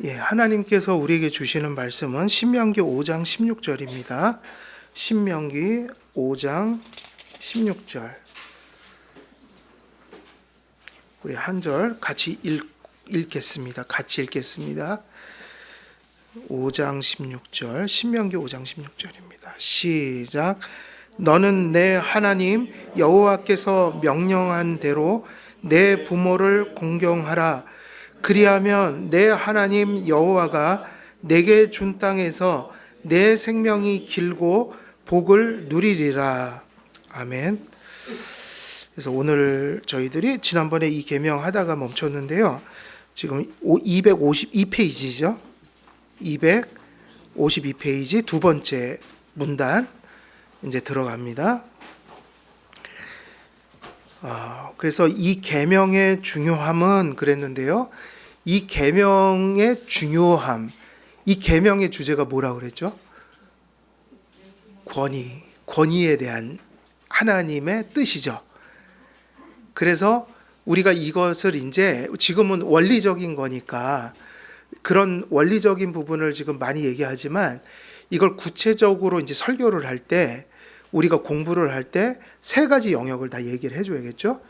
예, 하나님께서 우리에게 주시는 말씀은 신명기 5장 16절입니다. 신명기 5장 16절. 우리 한 절 같이 읽겠습니다. 같이 읽겠습니다. 5장 16절, 신명기 5장 16절입니다. 시작. 너는 내 하나님 여호와께서 명령한 대로 내 부모를 공경하라. 그리하면 내 하나님 여호와가 내게 준 땅에서 내 생명이 길고 복을 누리리라. 아멘. 그래서 오늘 저희들이 지난번에 이 계명 하다가 멈췄는데요. 지금 252페이지죠. 252페이지 두 번째 문단 이제 들어갑니다. 그래서 이 계명의 중요함은 그랬는데요. 이 계명의 중요함, 이 계명의 주제가 뭐라고 그랬죠? 권위에 대한 하나님의 뜻이죠. 그래서 우리가 이것을 이제 지금은 원리적인 거니까 그런 원리적인 부분을 지금 많이 얘기하지만 이걸 구체적으로 이제 설교를 할 때 우리가 공부를 할 때 세 가지 영역을 다 얘기를 해줘야겠죠.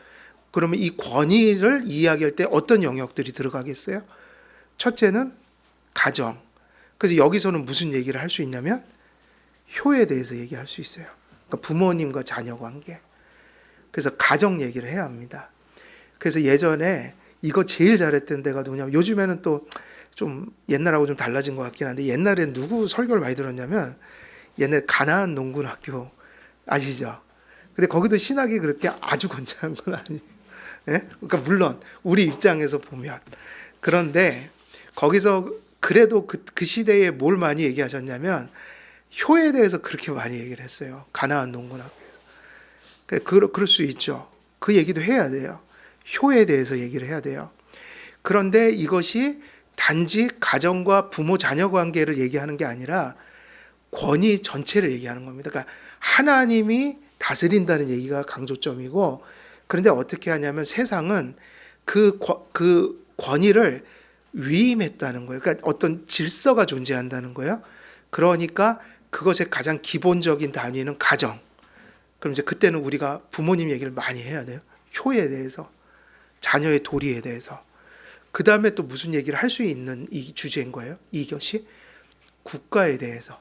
그러면 이 권위를 이야기할 때 어떤 영역들이 들어가겠어요? 첫째는 가정. 그래서 여기서는 무슨 얘기를 할 수 있냐면 효에 대해서 얘기할 수 있어요. 그러니까 부모님과 자녀 관계. 그래서 가정 얘기를 해야 합니다. 그래서 예전에 이거 제일 잘했던 데가 누구냐면 요즘에는 또 좀 옛날하고 좀 달라진 것 같긴 한데 옛날에 누구 설교를 많이 들었냐면 옛날 가나안 농군학교 아시죠? 근데 거기도 신학이 그렇게 아주 건장한 건 아니에요. 예? 그러니까 물론 우리 입장에서 보면 그런데 거기서 그래도 그 시대에 뭘 많이 얘기하셨냐면 효에 대해서 그렇게 많이 얘기를 했어요. 가나안 농군학교에서. 그럴 수 있죠. 그 얘기도 해야 돼요. 효에 대해서 얘기를 해야 돼요. 그런데 이것이 단지 가정과 부모 자녀 관계를 얘기하는 게 아니라 권위 전체를 얘기하는 겁니다. 그러니까 하나님이 다스린다는 얘기가 강조점이고, 그런데 어떻게 하냐면 세상은 그 권위를 위임했다는 거예요. 그러니까 어떤 질서가 존재한다는 거예요. 그러니까 그것의 가장 기본적인 단위는 가정. 그럼 이제 그때는 우리가 부모님 얘기를 많이 해야 돼요. 효에 대해서, 자녀의 도리에 대해서. 그 다음에 또 무슨 얘기를 할 수 있는 이 주제인 거예요. 이것이 국가에 대해서.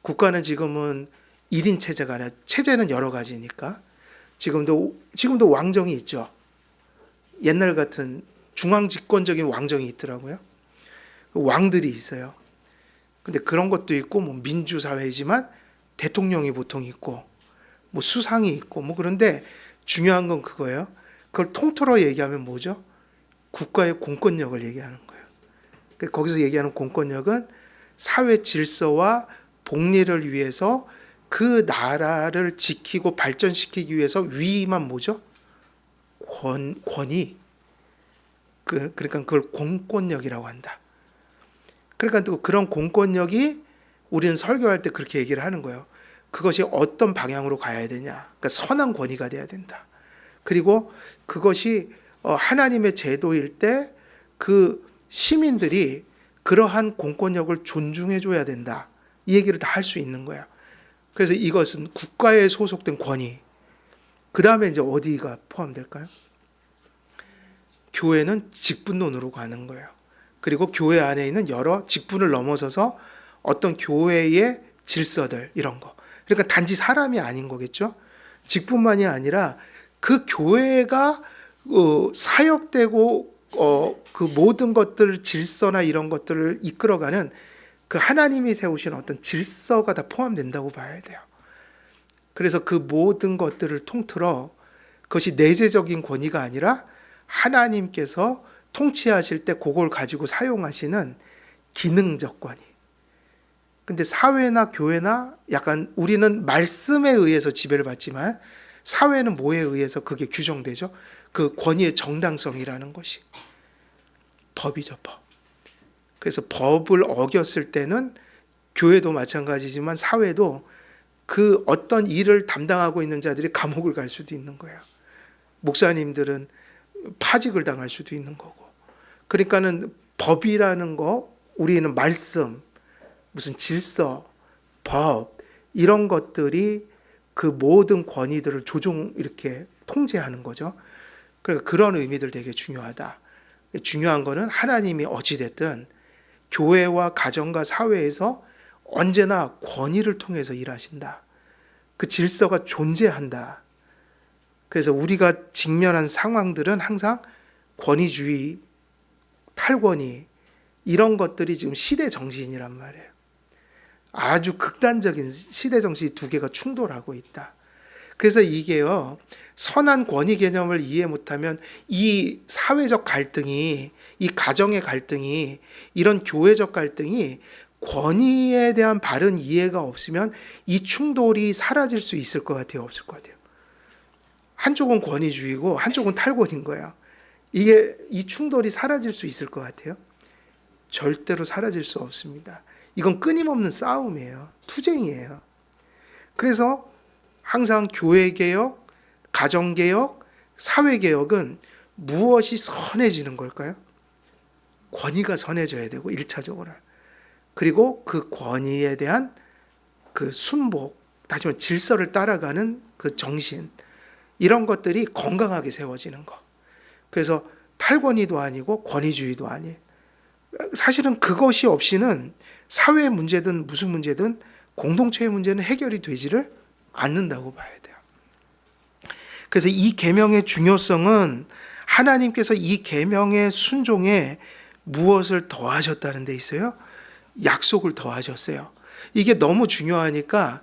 국가는 지금은 1인 체제가 아니라 체제는 여러 가지니까 지금도 왕정이 있죠. 옛날 같은 중앙 집권적인 왕정이 있더라고요. 왕들이 있어요. 근데 그런 것도 있고 뭐 민주 사회지만 대통령이 보통 있고 뭐 수상이 있고 뭐 그런데 중요한 건 그거예요. 그걸 통틀어 얘기하면 뭐죠? 국가의 공권력을 얘기하는 거예요. 거기서 얘기하는 공권력은 사회 질서와 복리를 위해서 그 나라를 지키고 발전시키기 위해서 위임한 뭐죠? 권위. 그러니까 그걸 공권력이라고 한다. 그러니까 또 그런 공권력이 우리는 설교할 때 그렇게 얘기를 하는 거예요. 그것이 어떤 방향으로 가야 되냐. 그러니까 선한 권위가 돼야 된다. 그리고 그것이 하나님의 제도일 때 그 시민들이 그러한 공권력을 존중해 줘야 된다. 이 얘기를 다 할 수 있는 거야. 그래서 이것은 국가에 소속된 권위. 그 다음에 이제 어디가 포함될까요? 교회는 직분론으로 가는 거예요. 그리고 교회 안에 있는 여러 직분을 넘어서서 어떤 교회의 질서들 이런 거. 그러니까 단지 사람이 아닌 거겠죠. 직분만이 아니라 그 교회가 사역되고 그 모든 것들 질서나 이런 것들을 이끌어가는 그 하나님이 세우신 어떤 질서가 다 포함된다고 봐야 돼요. 그래서 그 모든 것들을 통틀어 그것이 내재적인 권위가 아니라 하나님께서 통치하실 때 그걸 가지고 사용하시는 기능적 권위. 근데 사회나 교회나 약간 우리는 말씀에 의해서 지배를 받지만 사회는 뭐에 의해서 그게 규정되죠? 그 권위의 정당성이라는 것이 법이죠, 법. 그래서 법을 어겼을 때는 교회도 마찬가지지만 사회도 그 어떤 일을 담당하고 있는 자들이 감옥을 갈 수도 있는 거예요. 목사님들은 파직을 당할 수도 있는 거고. 그러니까는 법이라는 거, 우리는 말씀, 무슨 질서, 법 이런 것들이 그 모든 권위들을 이렇게 통제하는 거죠. 그러니까 그런 의미들 되게 중요하다. 중요한 거는 하나님이 어찌됐든 교회와 가정과 사회에서 언제나 권위를 통해서 일하신다. 그 질서가 존재한다. 그래서 우리가 직면한 상황들은 항상 권위주의, 탈권위 이런 것들이 지금 시대 정신이란 말이에요. 아주 극단적인 시대 정신이 두 개가 충돌하고 있다. 그래서 이게요, 선한 권위 개념을 이해 못하면 이 사회적 갈등이, 이 가정의 갈등이, 이런 교회적 갈등이 권위에 대한 바른 이해가 없으면 이 충돌이 사라질 수 있을 것 같아요? 없을 것 같아요? 한쪽은 권위주의고 한쪽은 탈권인 거예요. 이 충돌이 사라질 수 있을 것 같아요? 절대로 사라질 수 없습니다. 이건 끊임없는 싸움이에요. 투쟁이에요. 그래서 항상 교회개혁, 가정개혁, 사회개혁은 무엇이 선해지는 걸까요? 권위가 선해져야 되고 1차적으로. 그리고 그 권위에 대한 그 순복, 다시 말해 질서를 따라가는 그 정신, 이런 것들이 건강하게 세워지는 거. 그래서 탈권위도 아니고 권위주의도 아니에요. 사실은 그것이 없이는 사회의 문제든 무슨 문제든 공동체의 문제는 해결이 되지를 않는다고 봐야 돼요. 그래서 이 계명의 중요성은 하나님께서 이 계명의 순종에 무엇을 더하셨다는 데 있어요? 약속을 더하셨어요. 이게 너무 중요하니까.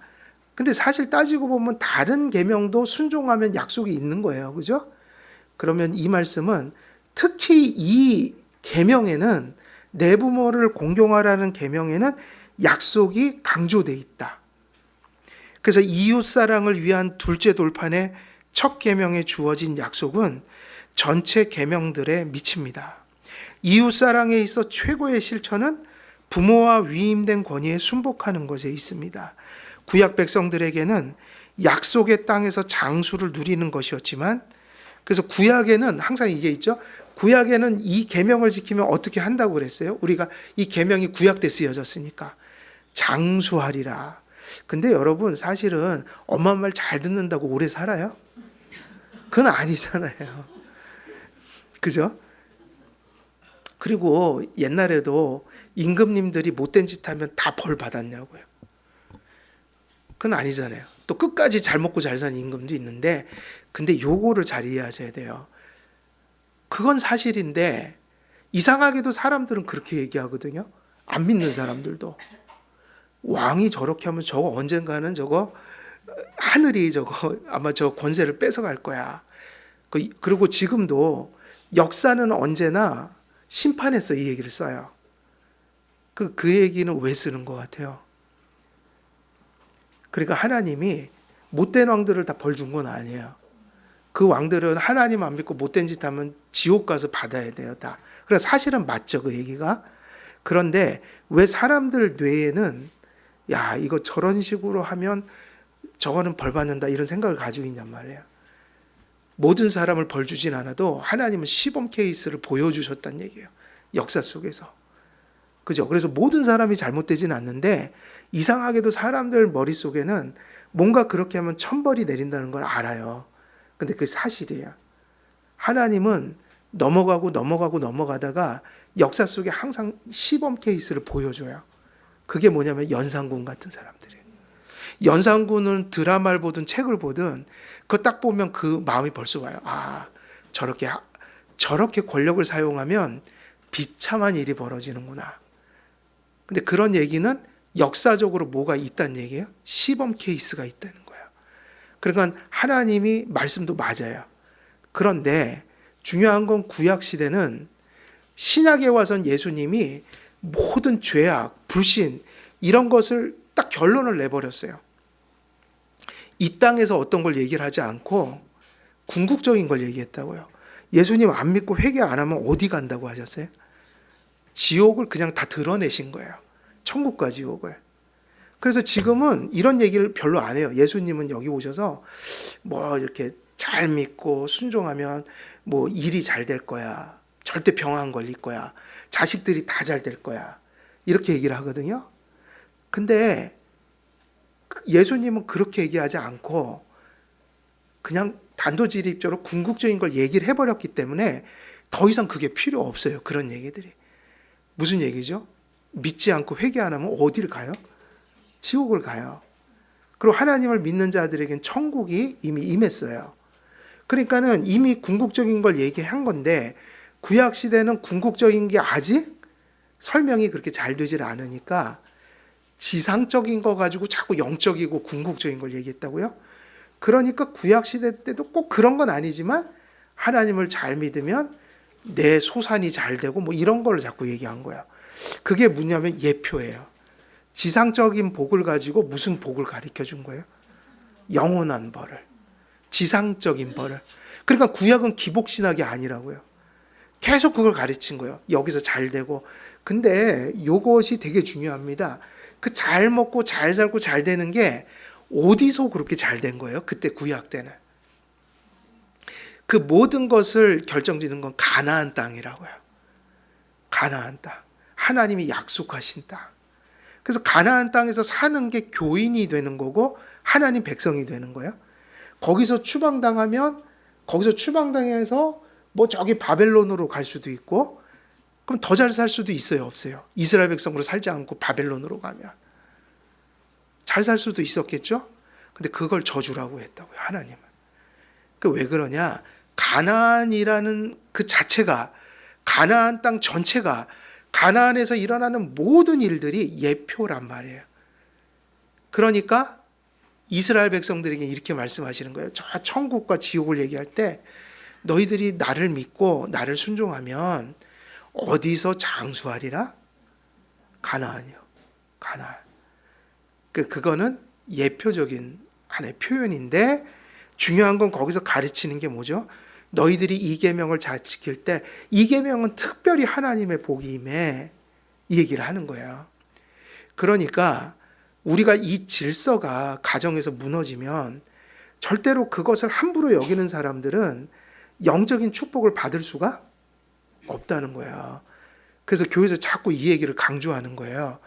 근데 사실 따지고 보면 다른 계명도 순종하면 약속이 있는 거예요. 그죠? 그러면 이 말씀은 특히 이 계명에는 내 부모를 공경하라는 계명에는 약속이 강조되어 있다. 그래서 이웃사랑을 위한 둘째 돌판에 첫 계명에 주어진 약속은 전체 계명들에 미칩니다. 이웃사랑에 있어 최고의 실천은 부모와 위임된 권위에 순복하는 것에 있습니다. 구약 백성들에게는 약속의 땅에서 장수를 누리는 것이었지만, 그래서 구약에는 항상 이게 있죠. 구약에는 이 계명을 지키면 어떻게 한다고 그랬어요? 우리가 이 계명이 구약 때 쓰여졌으니까 장수하리라. 근데 여러분 사실은 엄마 말 잘 듣는다고 오래 살아요? 그건 아니잖아요. 그죠? 그리고 옛날에도 임금님들이 못된 짓 하면 다 벌 받았냐고요. 그건 아니잖아요. 또 끝까지 잘 먹고 잘 사는 임금도 있는데, 근데 요거를 잘 이해하셔야 돼요. 그건 사실인데 이상하게도 사람들은 그렇게 얘기하거든요. 안 믿는 사람들도. 왕이 저렇게 하면 저거 언젠가는 저거 하늘이 저거 아마 저 권세를 뺏어갈 거야. 그리고 지금도 역사는 언제나 심판에서 이 얘기를 써요. 그 얘기는 왜 쓰는 것 같아요? 그러니까 하나님이 못된 왕들을 다 벌 준 건 아니에요. 그 왕들은 하나님 안 믿고 못된 짓 하면 지옥 가서 받아야 돼요, 다. 그래서 사실은 맞죠, 그 얘기가. 그런데 왜 사람들 뇌에는 야, 이거 저런 식으로 하면 저거는 벌 받는다 이런 생각을 가지고 있냔 말이에요. 모든 사람을 벌 주진 않아도 하나님은 시범 케이스를 보여주셨다는 얘기예요. 역사 속에서. 그죠? 그래서 모든 사람이 잘못되진 않는데 이상하게도 사람들 머릿속에는 뭔가 그렇게 하면 천벌이 내린다는 걸 알아요. 근데 그게 사실이에요. 하나님은 넘어가다가 역사 속에 항상 시범 케이스를 보여줘요. 그게 뭐냐면 연산군 같은 사람들이에요. 연산군은 드라마를 보든 책을 보든 그거 딱 보면 그 마음이 벌써 와요. 아, 저렇게 권력을 사용하면 비참한 일이 벌어지는구나. 근데 그런 얘기는 역사적으로 뭐가 있다는 얘기예요? 시범 케이스가 있다는 거예요. 그러니까 하나님이 말씀도 맞아요. 그런데 중요한 건 구약 시대는 신약에 와선 예수님이 모든 죄악, 불신 이런 것을 딱 결론을 내버렸어요. 이 땅에서 어떤 걸 얘기를 하지 않고 궁극적인 걸 얘기했다고요. 예수님 안 믿고 회개 안 하면 어디 간다고 하셨어요? 지옥을 그냥 다 드러내신 거예요. 천국과 지옥을. 그래서 지금은 이런 얘기를 별로 안 해요. 예수님은 여기 오셔서 뭐 이렇게 잘 믿고 순종하면 뭐 일이 잘 될 거야. 절대 병 안 걸릴 거야. 자식들이 다 잘 될 거야. 이렇게 얘기를 하거든요. 근데 예수님은 그렇게 얘기하지 않고 그냥 단도직입적으로 궁극적인 걸 얘기를 해버렸기 때문에 더 이상 그게 필요 없어요. 그런 얘기들이. 무슨 얘기죠? 믿지 않고 회개 안 하면 어디를 가요? 지옥을 가요. 그리고 하나님을 믿는 자들에겐 천국이 이미 임했어요. 그러니까는 이미 궁극적인 걸 얘기한 건데 구약 시대는 궁극적인 게 아직 설명이 그렇게 잘 되질 않으니까 지상적인 거 가지고 자꾸 영적이고 궁극적인 걸 얘기했다고요? 그러니까 구약 시대 때도 꼭 그런 건 아니지만 하나님을 잘 믿으면 내 소산이 잘 되고 뭐 이런 걸 자꾸 얘기한 거예요. 그게 뭐냐면 예표예요. 지상적인 복을 가지고 무슨 복을 가르쳐 준 거예요? 영원한 벌을. 지상적인 벌을. 그러니까 구약은 기복신학이 아니라고요. 계속 그걸 가르친 거예요. 여기서 잘 되고. 근데 이것이 되게 중요합니다. 그 잘 먹고 잘 살고 잘 되는 게 어디서 그렇게 잘 된 거예요? 그때 구약 때는. 그 모든 것을 결정짓는 건 가나안 땅이라고요. 가나안 땅. 하나님이 약속하신 땅. 그래서 가나안 땅에서 사는 게 교인이 되는 거고 하나님 백성이 되는 거예요. 거기서 추방당하면 거기서 추방당해서 뭐 저기 바벨론으로 갈 수도 있고 그럼 더 잘 살 수도 있어요, 없어요? 이스라엘 백성으로 살지 않고 바벨론으로 가면 잘 살 수도 있었겠죠? 근데 그걸 저주라고 했다고요, 하나님은. 그 왜 그러냐? 가나안이라는 그 자체가 가나안 땅 전체가 가나안에서 일어나는 모든 일들이 예표란 말이에요. 그러니까 이스라엘 백성들에게 이렇게 말씀하시는 거예요. 저 천국과 지옥을 얘기할 때 너희들이 나를 믿고 나를 순종하면 어디서 장수하리라? 가나안이요. 가나안. 그거는 예표적인 하나의 표현인데 중요한 건 거기서 가르치는 게 뭐죠? 너희들이 이 계명을 잘 지킬 때 이 계명은 특별히 하나님의 복이 임해 이 얘기를 하는 거예요. 그러니까 우리가 이 질서가 가정에서 무너지면 절대로 그것을 함부로 여기는 사람들은 영적인 축복을 받을 수가 없다는 거예요. 그래서 교회에서 자꾸 이 얘기를 강조하는 거예요.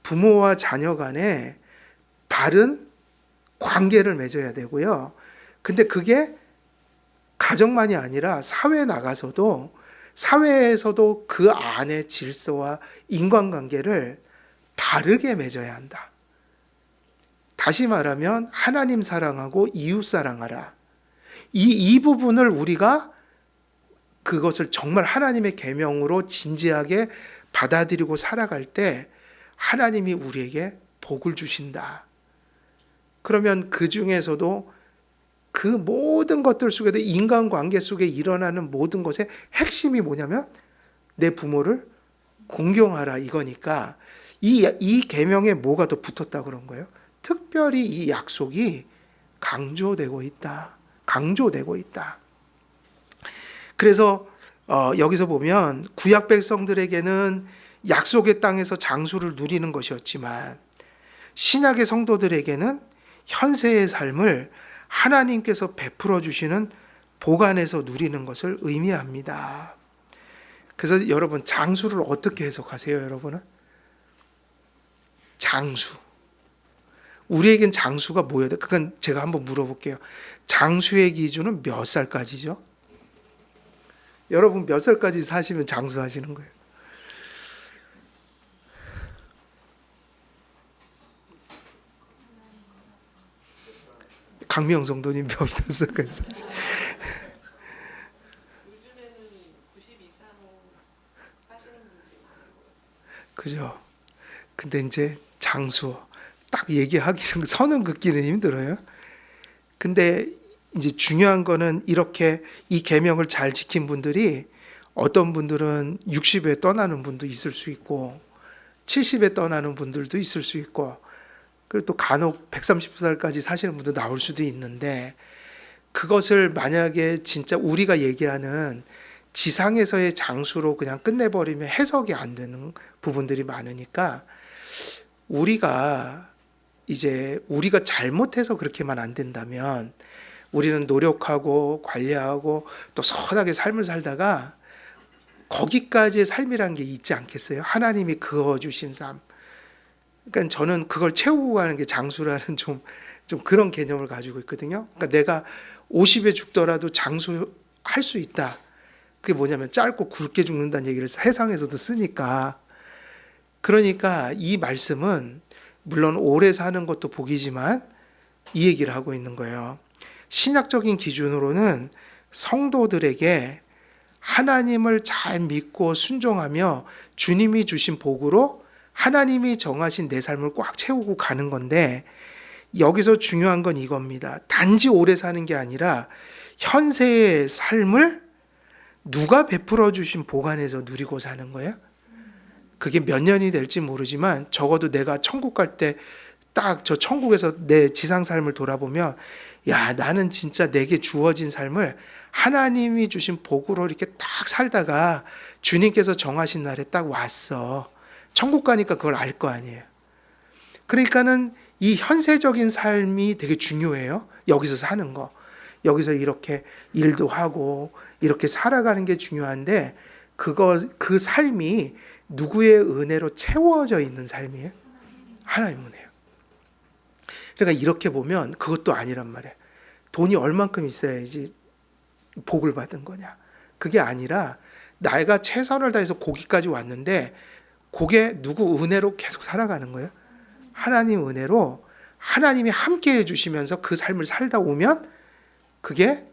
부모와 자녀 간에 바른 관계를 맺어야 되고요. 근데 그게 가정만이 아니라 사회에 나가서도 사회에서도 그 안의 질서와 인간관계를 바르게 맺어야 한다. 다시 말하면 하나님 사랑하고 이웃 사랑하라. 이 부분을 우리가 그것을 정말 하나님의 계명으로 진지하게 받아들이고 살아갈 때 하나님이 우리에게 복을 주신다. 그러면 그 중에서도 그 모든 것들 속에도 인간관계 속에 일어나는 모든 것의 핵심이 뭐냐면 내 부모를 공경하라 이거니까 이 계명에 뭐가 더 붙었다 그런 거예요? 특별히 이 약속이 강조되고 있다. 강조되고 있다. 그래서 여기서 보면 구약 백성들에게는 약속의 땅에서 장수를 누리는 것이었지만 신약의 성도들에게는 현세의 삶을 하나님께서 베풀어 주시는 복 안에서 누리는 것을 의미합니다. 그래서 여러분 장수를 어떻게 해석하세요, 여러분은? 장수. 우리에겐 장수가 뭐여야 돼? 그건 제가 한번 물어볼게요. 장수의 기준은 몇 살까지죠? 여러분 몇 살까지 사시면 장수하시는 거예요? 강명 성도님 몇 살까지 사시죠? 요즘에는 90 이상 사시는 분들이 많아요. 그죠? 근데 이제 장수 딱 얘기하기는 선은 긋기는 힘들어요. 근데 이제 중요한 거는 이렇게 이 계명을 잘 지킨 분들이 어떤 분들은 60에 떠나는 분도 있을 수 있고 70에 떠나는 분들도 있을 수 있고 그리고 또 간혹 130살까지 사시는 분도 나올 수도 있는데 그것을 만약에 진짜 우리가 얘기하는 지상에서의 장수로 그냥 끝내버리면 해석이 안 되는 부분들이 많으니까 우리가 잘못해서 그렇게만 안 된다면 우리는 노력하고 관리하고 또 선하게 삶을 살다가 거기까지의 삶이란 게 있지 않겠어요? 하나님이 그어주신 삶. 그러니까 저는 그걸 채우고 가는 게 장수라는 좀 그런 개념을 가지고 있거든요. 그러니까 내가 50에 죽더라도 장수할 수 있다. 그게 뭐냐면 짧고 굵게 죽는다는 얘기를 세상에서도 쓰니까. 그러니까 이 말씀은 물론 오래 사는 것도 복이지만 이 얘기를 하고 있는 거예요. 신약적인 기준으로는 성도들에게 하나님을 잘 믿고 순종하며 주님이 주신 복으로 하나님이 정하신 내 삶을 꽉 채우고 가는 건데, 여기서 중요한 건 이겁니다. 단지 오래 사는 게 아니라 현세의 삶을 누가 베풀어 주신 복 안에서 누리고 사는 거예요. 그게 몇 년이 될지 모르지만 적어도 내가 천국 갈 때 딱 저 천국에서 내 지상 삶을 돌아보면, 야, 나는 진짜 내게 주어진 삶을 하나님이 주신 복으로 이렇게 딱 살다가 주님께서 정하신 날에 딱 왔어. 천국 가니까 그걸 알 거 아니에요. 그러니까는 이 현세적인 삶이 되게 중요해요. 여기서 사는 거. 여기서 이렇게 일도 하고 이렇게 살아가는 게 중요한데, 그 삶이 누구의 은혜로 채워져 있는 삶이에요? 하나님 은혜예요. 그러니까 이렇게 보면 그것도 아니란 말이에요. 돈이 얼만큼 있어야지 복을 받은 거냐. 그게 아니라 내가 최선을 다해서 거기까지 왔는데 그게 누구 은혜로 계속 살아가는 거예요. 하나님 은혜로 하나님이 함께 해주시면서 그 삶을 살다 오면 그게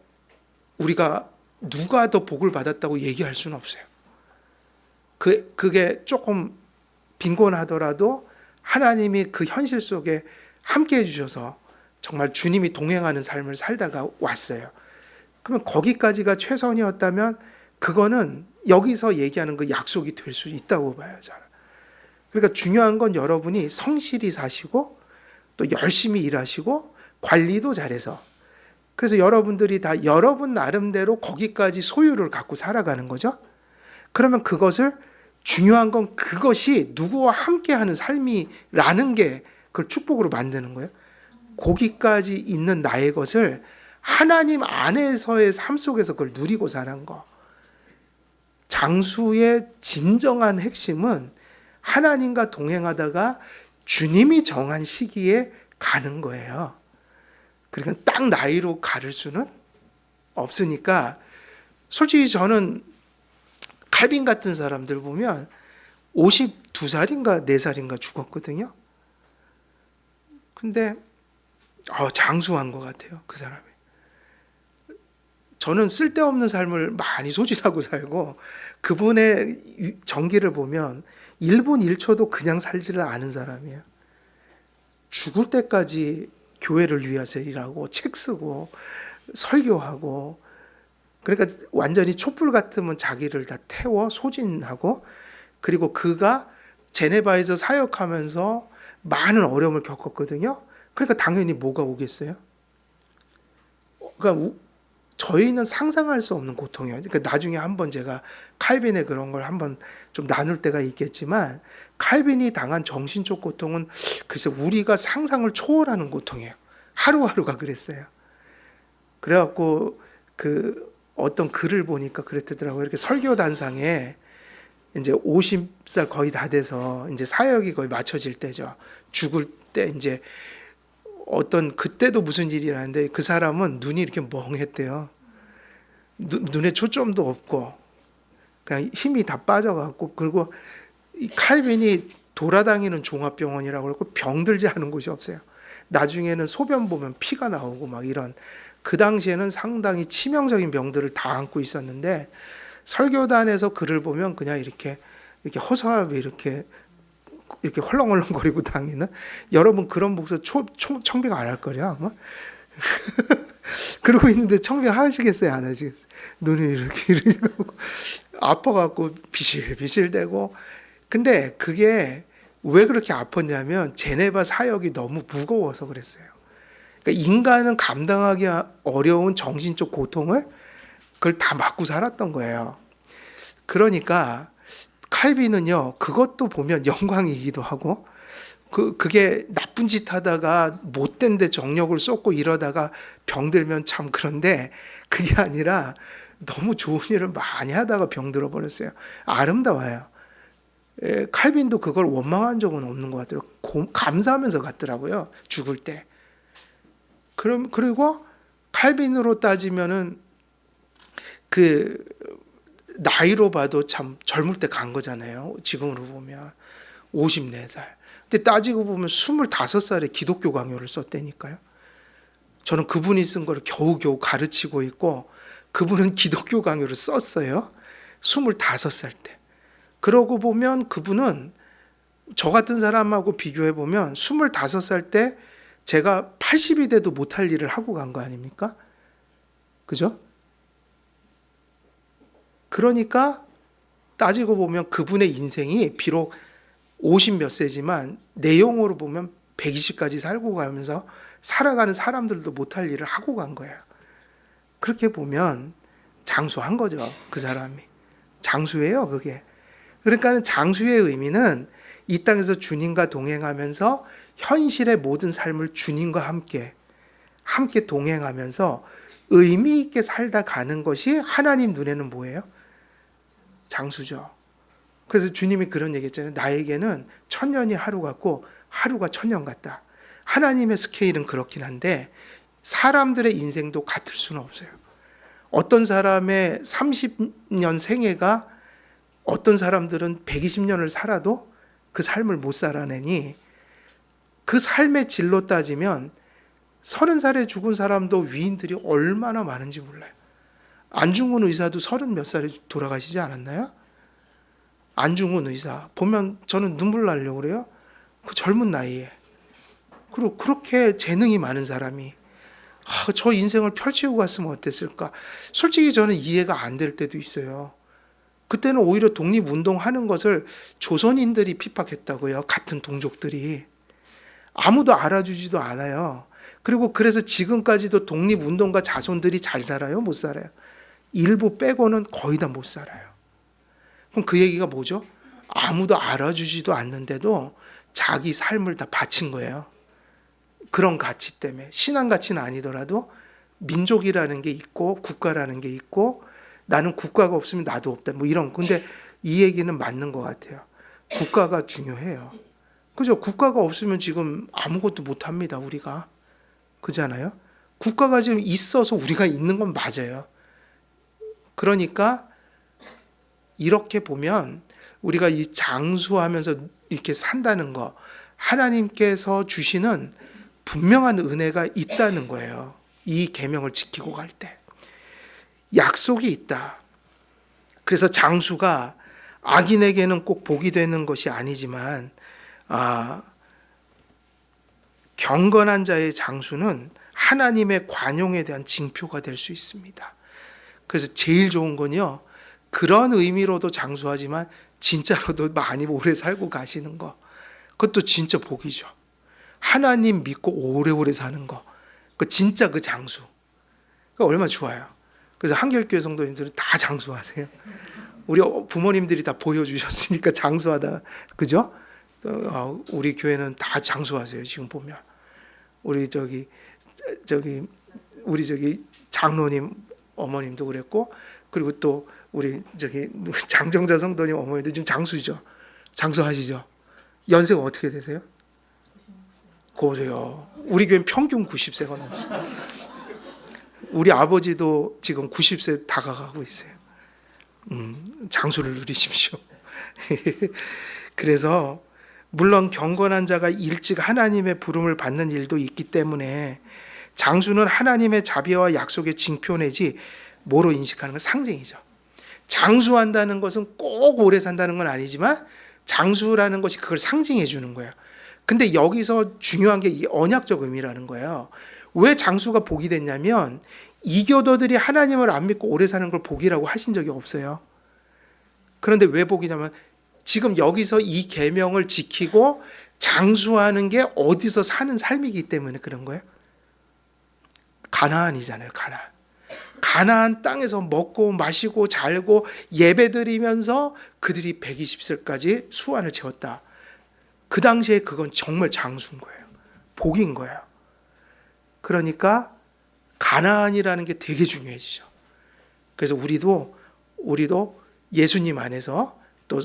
우리가 누가 더 복을 받았다고 얘기할 수는 없어요. 그게 조금 빈곤하더라도 하나님이 그 현실 속에 함께 해주셔서 정말 주님이 동행하는 삶을 살다가 왔어요. 그러면 거기까지가 최선이었다면 그거는 여기서 얘기하는 그 약속이 될 수 있다고 봐요, 저는. 그러니까 중요한 건 여러분이 성실히 사시고 또 열심히 일하시고 관리도 잘해서, 그래서 여러분들이 다 여러분 나름대로 거기까지 소유를 갖고 살아가는 거죠. 그러면 그것을, 중요한 건 그것이 누구와 함께하는 삶이라는 게 그걸 축복으로 만드는 거예요. 거기까지 있는 나의 것을 하나님 안에서의 삶 속에서 그걸 누리고 사는 거. 장수의 진정한 핵심은 하나님과 동행하다가 주님이 정한 시기에 가는 거예요. 그러니까 딱 나이로 가를 수는 없으니까, 솔직히 저는 칼빈 같은 사람들 보면 52살인가 4살인가 죽었거든요. 근데 장수한 것 같아요, 그 사람이. 저는 쓸데없는 삶을 많이 소진하고 살고, 그분의 전기를 보면 1분 1초도 그냥 살지를 않은 사람이에요. 죽을 때까지 교회를 위해서 일하고 책 쓰고 설교하고, 그러니까 완전히 촛불 같으면 자기를 다 태워 소진하고, 그리고 그가 제네바에서 사역하면서 많은 어려움을 겪었거든요. 그러니까 당연히 뭐가 오겠어요? 그러니까 저희는 상상할 수 없는 고통이에요. 그러니까 나중에 한번 제가 칼빈의 그런 걸 한번 좀 나눌 때가 있겠지만, 칼빈이 당한 정신적 고통은 글쎄 우리가 상상을 초월하는 고통이에요. 하루하루가 그랬어요. 그래갖고 어떤 글을 보니까 그랬더라고요. 이렇게 설교단상에 이제 50살 거의 다 돼서 이제 사역이 거의 마쳐질 때죠. 죽을 때 이제 그때도 무슨 일이 일어났는데, 그 사람은 눈이 이렇게 멍했대요. 눈에 초점도 없고 그냥 힘이 다 빠져갖고, 그리고 이 칼빈이 돌아다니는 종합병원이라고 그러고 병들지 않은 곳이 없어요. 나중에는 소변 보면 피가 나오고 막 이런, 그 당시에는 상당히 치명적인 병들을 다 안고 있었는데, 설교단에서 글을 보면 그냥 이렇게 허수아비 이렇게 헐렁헐렁거리고 다니는, 여러분 그런 목소 청백 안 할 거냐 아마. 그러고 있는데 청백 하시겠어요, 안 하시겠어요? 눈이 이렇게 아파갖고 비실비실대고. 근데 그게 왜 그렇게 아팠냐면 제네바 사역이 너무 무거워서 그랬어요. 그러니까 인간은 감당하기 어려운 정신적 고통을 그걸 다 맞고 살았던 거예요. 그러니까 칼빈은요, 그것도 보면 영광이기도 하고, 그게 나쁜 짓 하다가 못된 데 정력을 쏟고 이러다가 병들면 참 그런데, 그게 아니라 너무 좋은 일을 많이 하다가 병들어 버렸어요. 아름다워요. 칼빈도 그걸 원망한 적은 없는 것 같아요. 감사하면서 갔더라고요. 죽을 때. 그리고 칼빈으로 따지면은 그 나이로 봐도 참 젊을 때 간 거잖아요. 지금으로 보면 54살. 근데 따지고 보면 25살에 기독교 강요를 썼다니까요. 저는 그분이 쓴 거를 겨우겨우 가르치고 있고 그분은 기독교 강요를 썼어요. 25살 때. 그러고 보면 그분은 저 같은 사람하고 비교해 보면 25살 때 제가 80이 돼도 못할 일을 하고 간 거 아닙니까? 그죠? 그러니까 따지고 보면 그분의 인생이 비록 50 몇 세지만 내용으로 보면 120까지 살고 가면서 살아가는 사람들도 못할 일을 하고 간 거예요. 그렇게 보면 장수한 거죠. 그 사람이. 장수예요, 그게. 그러니까 장수의 의미는 이 땅에서 주님과 동행하면서 현실의 모든 삶을 주님과 함께 동행하면서 의미 있게 살다 가는 것이 하나님 눈에는 뭐예요? 장수죠. 그래서 주님이 그런 얘기 했잖아요. 나에게는 1000년이 하루 같고 하루가 1000년 같다. 하나님의 스케일은 그렇긴 한데 사람들의 인생도 같을 수는 없어요. 어떤 사람의 30년 생애가 어떤 사람들은 120년을 살아도 그 삶을 못 살아내니 그 삶의 질로 따지면 30살에 죽은 사람도 위인들이 얼마나 많은지 몰라요. 안중근 의사도 30 몇 살에 돌아가시지 않았나요? 안중근 의사 보면 저는 눈물 나려고 그래요. 그 젊은 나이에. 그리고 그렇게 재능이 많은 사람이 저 인생을 펼치고 갔으면 어땠을까? 솔직히 저는 이해가 안 될 때도 있어요. 그때는 오히려 독립운동하는 것을 조선인들이 핍박했다고요. 같은 동족들이. 아무도 알아주지도 않아요. 그리고 그래서 지금까지도 독립운동가 자손들이 잘 살아요? 못 살아요? 일부 빼고는 거의 다 못 살아요. 그럼 그 얘기가 뭐죠? 아무도 알아주지도 않는데도 자기 삶을 다 바친 거예요. 그런 가치 때문에. 신앙 가치는 아니더라도 민족이라는 게 있고 국가라는 게 있고 나는 국가가 없으면 나도 없다. 뭐 이런. 근데 이 얘기는 맞는 것 같아요. 국가가 중요해요. 그죠? 국가가 없으면 지금 아무것도 못 합니다. 우리가. 그잖아요? 국가가 지금 있어서 우리가 있는 건 맞아요. 그러니까 이렇게 보면 우리가 이 장수하면서 이렇게 산다는 거 하나님께서 주시는 분명한 은혜가 있다는 거예요. 이 계명을 지키고 갈 때. 약속이 있다. 그래서 장수가 악인에게는 꼭 복이 되는 것이 아니지만 경건한 자의 장수는 하나님의 관용에 대한 징표가 될 수 있습니다. 그래서 제일 좋은 건요. 그런 의미로도 장수하지만 진짜로도 많이 오래 살고 가시는 거. 그것도 진짜 복이죠. 하나님 믿고 오래오래 사는 거. 그 진짜 그 장수. 그 얼마나 좋아요. 그래서 한길교회 성도님들은 다 장수하세요. 우리 부모님들이 다 보여주셨으니까 장수하다. 그죠? 우리 교회는 다 장수하세요. 지금 보면. 우리 장로님 어머님도 그랬고 그리고 또 우리 장정자 성도님 어머니도 지금 장수죠. 장수하시죠. 연세가 어떻게 되세요? 고보세요. 우리 교회는 평균 90세가 넘었어요. 우리 아버지도 지금 90세 다가가고 있어요. 장수를 누리십시오. 그래서 물론 경건한 자가 일찍 하나님의 부름을 받는 일도 있기 때문에 장수는 하나님의 자비와 약속의 징표내지 뭐로 인식하는 건 상징이죠. 장수한다는 것은 꼭 오래 산다는 건 아니지만 장수라는 것이 그걸 상징해 주는 거예요. 근데 여기서 중요한 게 이 언약적 의미라는 거예요. 왜 장수가 복이 됐냐면 이교도들이 하나님을 안 믿고 오래 사는 걸 복이라고 하신 적이 없어요. 그런데 왜 복이냐면 지금 여기서 이 계명을 지키고 장수하는 게 어디서 사는 삶이기 때문에 그런 거예요. 가나안이잖아요. 가나안 땅에서 먹고 마시고 잘고 예배드리면서 그들이 120세까지 수완을 채웠다. 그 당시에 그건 정말 장수인 거예요. 복인 거예요. 그러니까 가나안이라는 게 되게 중요해지죠. 그래서 우리도 예수님 안에서 또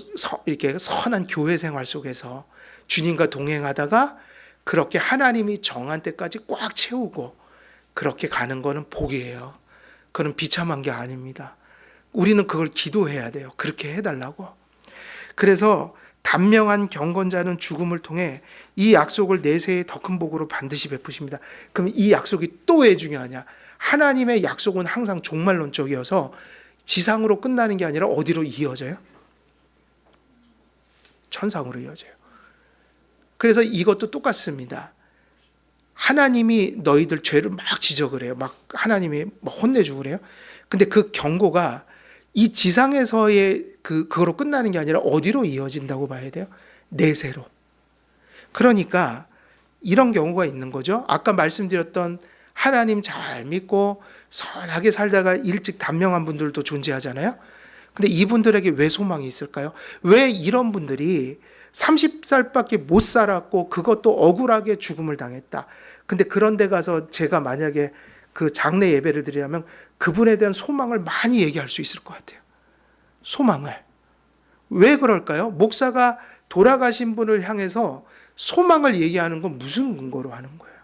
이렇게 선한 교회 생활 속에서 주님과 동행하다가 그렇게 하나님이 정한 때까지 꽉 채우고 그렇게 가는 거는 복이에요. 그건 비참한 게 아닙니다. 우리는 그걸 기도해야 돼요. 그렇게 해달라고. 그래서 단명한 경건자는 죽음을 통해 이 약속을 내세의 더 큰 복으로 반드시 베푸십니다. 그럼 이 약속이 또 왜 중요하냐? 하나님의 약속은 항상 종말론적이어서 지상으로 끝나는 게 아니라 어디로 이어져요? 천상으로 이어져요. 그래서 이것도 똑같습니다. 하나님이 너희들 죄를 막 지적을 해요. 막 하나님이 막 혼내주고 그래요. 근데 그 경고가 이 지상에서의 그거로 끝나는 게 아니라 어디로 이어진다고 봐야 돼요? 내세로. 그러니까 이런 경우가 있는 거죠. 아까 말씀드렸던 하나님 잘 믿고 선하게 살다가 일찍 단명한 분들도 존재하잖아요. 근데 이분들에게 왜 소망이 있을까요? 왜 이런 분들이 30살밖에 못 살았고 그것도 억울하게 죽음을 당했다. 근데 그런 데 가서 제가 만약에 그 장례 예배를 드리려면 그분에 대한 소망을 많이 얘기할 수 있을 것 같아요. 소망을. 왜 그럴까요? 목사가 돌아가신 분을 향해서 소망을 얘기하는 건 무슨 근거로 하는 거예요?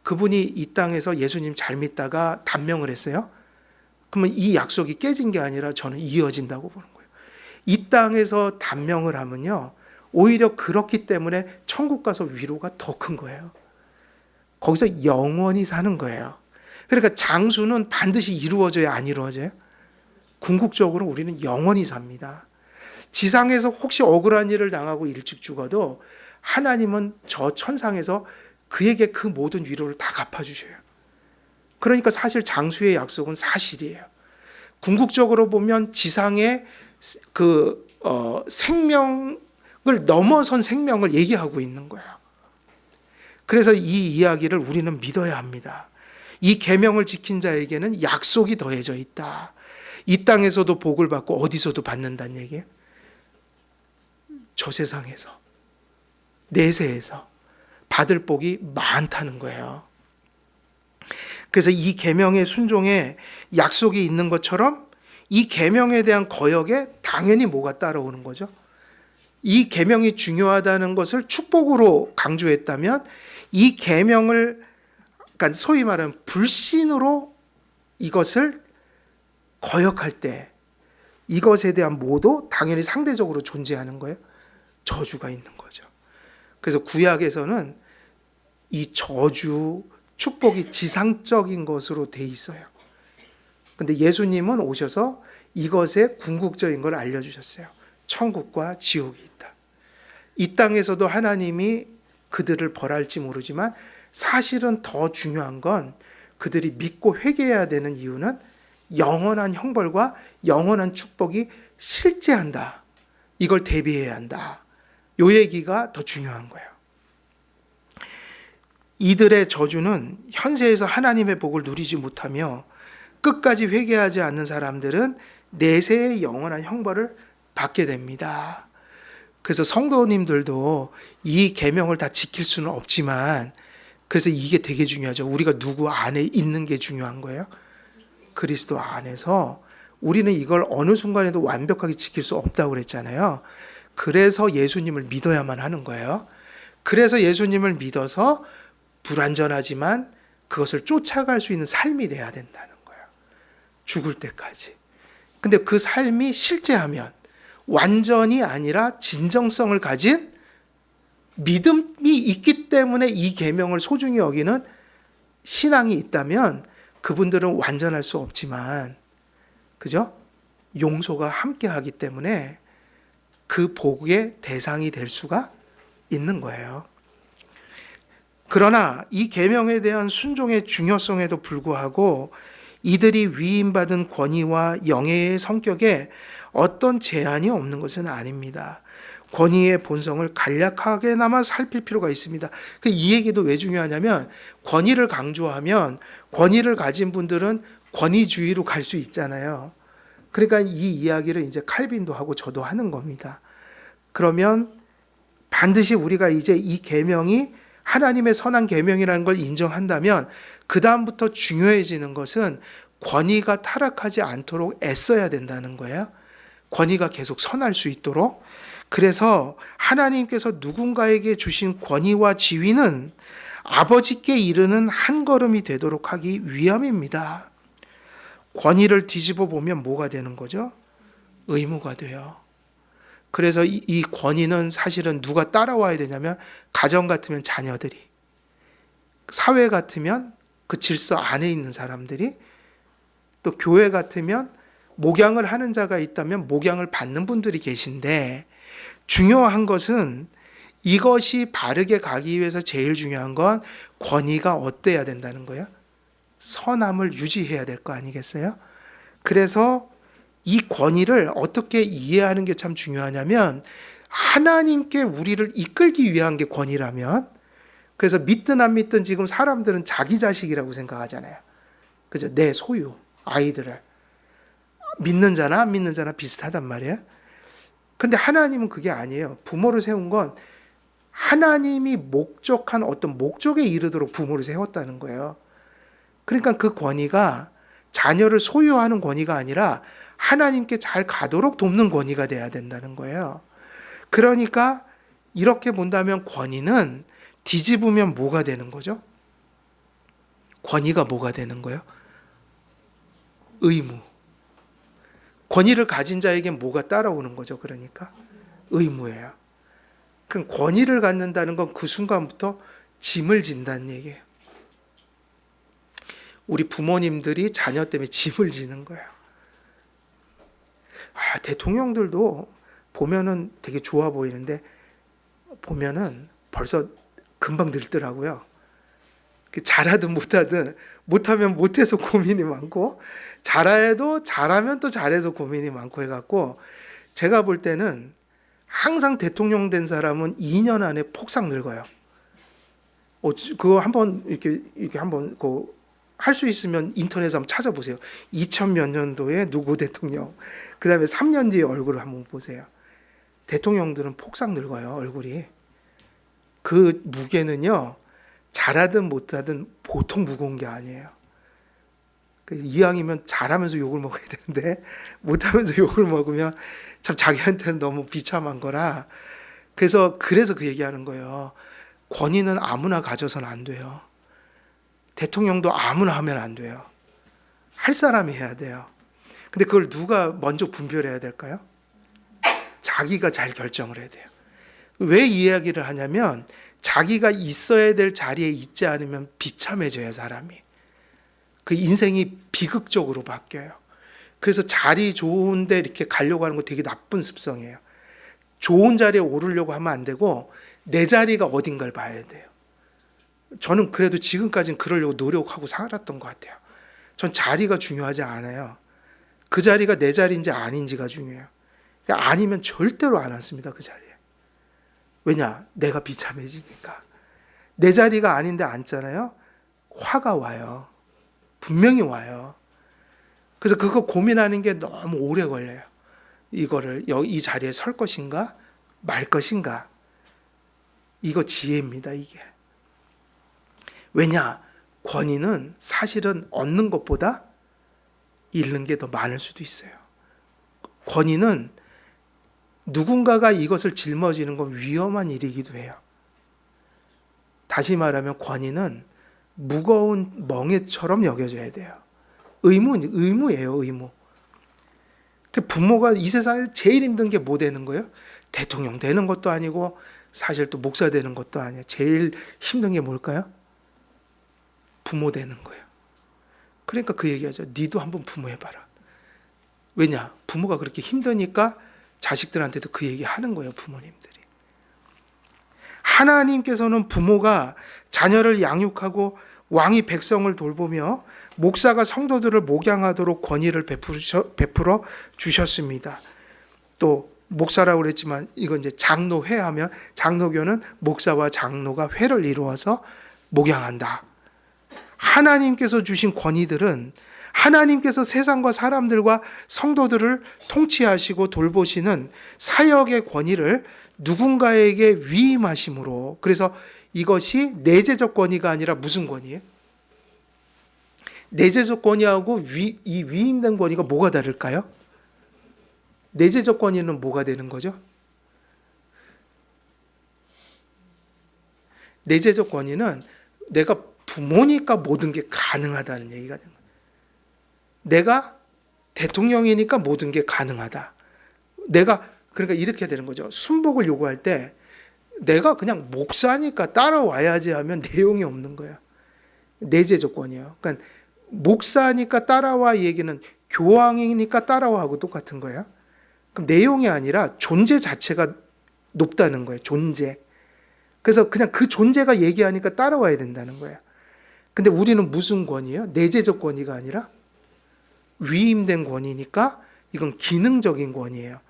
그분이 이 땅에서 예수님 잘 믿다가 단명을 했어요. 그러면 이 약속이 깨진 게 아니라 저는 이어진다고 보는 거예요. 이 땅에서 단명을 하면요, 오히려 그렇기 때문에 천국 가서 위로가 더 큰 거예요. 거기서 영원히 사는 거예요. 그러니까 장수는 반드시 이루어져야 안 이루어져요? 궁극적으로 우리는 영원히 삽니다. 지상에서 혹시 억울한 일을 당하고 일찍 죽어도 하나님은 저 천상에서 그에게 그 모든 위로를 다 갚아주셔요. 그러니까 사실 장수의 약속은 사실이에요. 궁극적으로 보면 지상의 생명을 넘어선 생명을 얘기하고 있는 거예요. 그래서 이 이야기를 우리는 믿어야 합니다. 이 계명을 지킨 자에게는 약속이 더해져 있다. 이 땅에서도 복을 받고 어디서도 받는다는 얘기예요. 저 세상에서, 내세에서 받을 복이 많다는 거예요. 그래서 이 계명의 순종에 약속이 있는 것처럼 이 계명에 대한 거역에 당연히 뭐가 따라오는 거죠? 이 계명이 중요하다는 것을 축복으로 강조했다면 이 계명을, 그러니까 소위 말하는 불신으로 이것을 거역할 때 이것에 대한 모도 당연히 상대적으로 존재하는 거예요. 저주가 있는 거죠. 그래서 구약에서는 이 저주, 축복이 지상적인 것으로 돼 있어요. 근데 예수님은 오셔서 이것의 궁극적인 걸 알려주셨어요. 천국과 지옥이 있다. 이 땅에서도 하나님이 그들을 벌할지 모르지만 사실은 더 중요한 건 그들이 믿고 회개해야 되는 이유는 영원한 형벌과 영원한 축복이 실제한다. 이걸 대비해야 한다. 이 얘기가 더 중요한 거예요. 이들의 저주는 현세에서 하나님의 복을 누리지 못하며 끝까지 회개하지 않는 사람들은 내세의 영원한 형벌을 받게 됩니다. 그래서 성도님들도 이 계명을 다 지킬 수는 없지만, 그래서 이게 되게 중요하죠. 우리가 누구 안에 있는 게 중요한 거예요. 그리스도 안에서 우리는 이걸 어느 순간에도 완벽하게 지킬 수 없다고 그랬잖아요. 그래서 예수님을 믿어야만 하는 거예요. 그래서 예수님을 믿어서 불완전하지만 그것을 쫓아갈 수 있는 삶이 돼야 된다는 거예요. 죽을 때까지. 근데 그 삶이 실제하면 완전이 아니라 진정성을 가진 믿음이 있기 때문에 이 계명을 소중히 여기는 신앙이 있다면 그분들은 완전할 수 없지만, 그죠? 용서가 함께하기 때문에 그 복의 대상이 될 수가 있는 거예요. 그러나 이 계명에 대한 순종의 중요성에도 불구하고 이들이 위임받은 권위와 영예의 성격에 어떤 제한이 없는 것은 아닙니다. 권위의 본성을 간략하게나마 살필 필요가 있습니다. 이 얘기도 왜 중요하냐면, 권위를 강조하면 권위를 가진 분들은 권위주의로 갈 수 있잖아요. 그러니까 이 이야기를 이제 칼빈도 하고 저도 하는 겁니다. 그러면 반드시 우리가 이제 이 계명이 하나님의 선한 계명이라는 걸 인정한다면 그 다음부터 중요해지는 것은 권위가 타락하지 않도록 애써야 된다는 거예요. 권위가 계속 선할 수 있도록. 그래서 하나님께서 누군가에게 주신 권위와 지위는 아버지께 이르는 한 걸음이 되도록 하기 위함입니다. 권위를 뒤집어 보면 뭐가 되는 거죠? 의무가 돼요. 그래서 이 권위는 사실은 누가 따라와야 되냐면, 가정 같으면 자녀들이, 사회 같으면 그 질서 안에 있는 사람들이, 또 교회 같으면 목양을 하는 자가 있다면 목양을 받는 분들이 계신데, 중요한 것은 이것이 바르게 가기 위해서 제일 중요한 건 권위가 어때야 된다는 거예요? 선함을 유지해야 될 거 아니겠어요? 그래서 이 권위를 어떻게 이해하는 게 참 중요하냐면, 하나님께 우리를 이끌기 위한 게 권위라면, 그래서 믿든 안 믿든 지금 사람들은 자기 자식이라고 생각하잖아요. 그죠? 내 소유, 아이들을. 믿는 자나 안 믿는 자나 비슷하단 말이에요. 그런데 하나님은 그게 아니에요. 부모를 세운 건 하나님이 목적한 어떤 목적에 이르도록 부모를 세웠다는 거예요. 그러니까 그 권위가 자녀를 소유하는 권위가 아니라 하나님께 잘 가도록 돕는 권위가 돼야 된다는 거예요. 그러니까 이렇게 본다면 권위는 뒤집으면 뭐가 되는 거죠? 권위가 뭐가 되는 거예요? 의무. 권위를 가진 자에게 뭐가 따라오는 거죠? 그러니까 의무예요. 그럼 권위를 갖는다는 건 그 순간부터 짐을 진다는 얘기예요. 우리 부모님들이 자녀 때문에 짐을 지는 거예요. 대통령들도 보면은 되게 좋아 보이는데 보면은 벌써 금방 늙더라고요. 잘하든 못하든, 못하면 못해서 고민이 많고, 잘하면 또 잘해서 고민이 많고 해갖고, 제가 볼 때는 항상 대통령 된 사람은 2년 안에 폭삭 늙어요. 그거 한번 이렇게 한번 할 수 있으면 인터넷에 한번 찾아보세요. 2000몇 년도에 누구 대통령, 그 다음에 3년 뒤에 얼굴을 한번 보세요. 대통령들은 폭삭 늙어요, 얼굴이. 그 무게는요, 잘하든 못하든 보통 무거운 게 아니에요. 이왕이면 잘하면서 욕을 먹어야 되는데 못하면서 욕을 먹으면 참 자기한테는 너무 비참한 거라. 그래서 그 얘기하는 거예요. 권위는 아무나 가져서는 안 돼요. 대통령도 아무나 하면 안 돼요. 할 사람이 해야 돼요. 근데 그걸 누가 먼저 분별해야 될까요? 자기가 잘 결정을 해야 돼요. 왜 이 이야기를 하냐면, 자기가 있어야 될 자리에 있지 않으면 비참해져요, 사람이. 그 인생이 비극적으로 바뀌어요. 그래서 자리 좋은데 이렇게 가려고 하는 거 되게 나쁜 습성이에요. 좋은 자리에 오르려고 하면 안 되고 내 자리가 어딘가를 봐야 돼요. 저는 그래도 지금까지는 그러려고 노력하고 살았던 것 같아요. 전 자리가 중요하지 않아요. 그 자리가 내 자리인지 아닌지가 중요해요. 아니면 절대로 안 앉습니다, 그 자리에. 왜냐? 내가 비참해지니까. 내 자리가 아닌데 앉잖아요? 화가 와요. 분명히 와요. 그래서 그거 고민하는 게 너무 오래 걸려요. 이거를 이 자리에 설 것인가 말 것인가. 이거 지혜입니다, 이게. 왜냐? 권위는 사실은 얻는 것보다 잃는 게 더 많을 수도 있어요. 권위는 누군가가 이것을 짊어지는 건 위험한 일이기도 해요. 다시 말하면 권위는 무거운 멍에처럼 여겨져야 돼요. 의무예요, 의무. 부모가 이 세상에서 제일 힘든 게 뭐 되는 거예요? 대통령 되는 것도 아니고 사실 또 목사 되는 것도 아니에요. 제일 힘든 게 뭘까요? 부모 되는 거예요. 그러니까 그 얘기하죠. 니도 한번 부모 해봐라. 왜냐? 부모가 그렇게 힘드니까 자식들한테도 그 얘기 하는 거예요, 부모님들이. 하나님께서는 부모가 자녀를 양육하고 왕이 백성을 돌보며 목사가 성도들을 목양하도록 권위를 베풀어 주셨습니다. 또 목사라고 그랬지만 이건 이제 장로회 하면 장로교는 목사와 장로가 회를 이루어서 목양한다. 하나님께서 주신 권위들은 하나님께서 세상과 사람들과 성도들을 통치하시고 돌보시는 사역의 권위를 누군가에게 위임하심으로, 그래서 이것이 내재적 권위가 아니라 무슨 권위예요? 내재적 권위하고 이 위임된 권위가 뭐가 다를까요? 내재적 권위는 뭐가 되는 거죠? 내재적 권위는 내가 부모니까 모든 게 가능하다는 얘기가 되는 거예요. 내가 대통령이니까 모든 게 가능하다. 내가 그러니까 이렇게 되는 거죠. 순복을 요구할 때 내가 그냥 목사니까 따라와야지 하면 내용이 없는 거예요. 내재적 권위예요. 그러니까 목사니까 따라와 얘기는 교황이니까 따라와하고 똑같은 거예요. 그럼 내용이 아니라 존재 자체가 높다는 거예요. 존재. 그래서 그냥 그 존재가 얘기하니까 따라와야 된다는 거예요. 근데 우리는 무슨 권위예요? 내재적 권위가 아니라 위임된 권위니까 이건 기능적인 권위예요.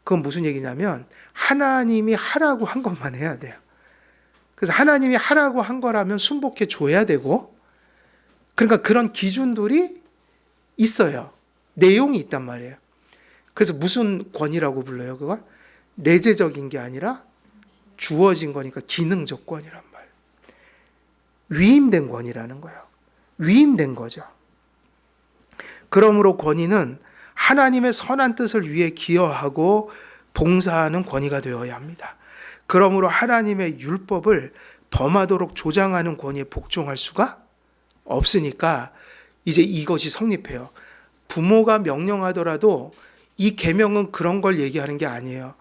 그건 무슨 얘기냐면 하나님이 하라고 한 것만 해야 돼요. 그래서 하나님이 하라고 한 거라면 순복해 줘야 되고, 그러니까 그런 기준들이 있어요. 내용이 있단 말이에요. 그래서 무슨 권위라고 불러요? 그걸 내재적인 게 아니라 주어진 거니까 기능적 권위란 말이에요. 위임된 권위라는 거예요. 위임된 거죠. 그러므로 권위는 하나님의 선한 뜻을 위해 기여하고 봉사하는 권위가 되어야 합니다. 그러므로 하나님의 율법을 범하도록 조장하는 권위에 복종할 수가 없으니까 이제 이것이 성립해요. 부모가 명령하더라도 이 계명은 그런 걸 얘기하는 게 아니에요.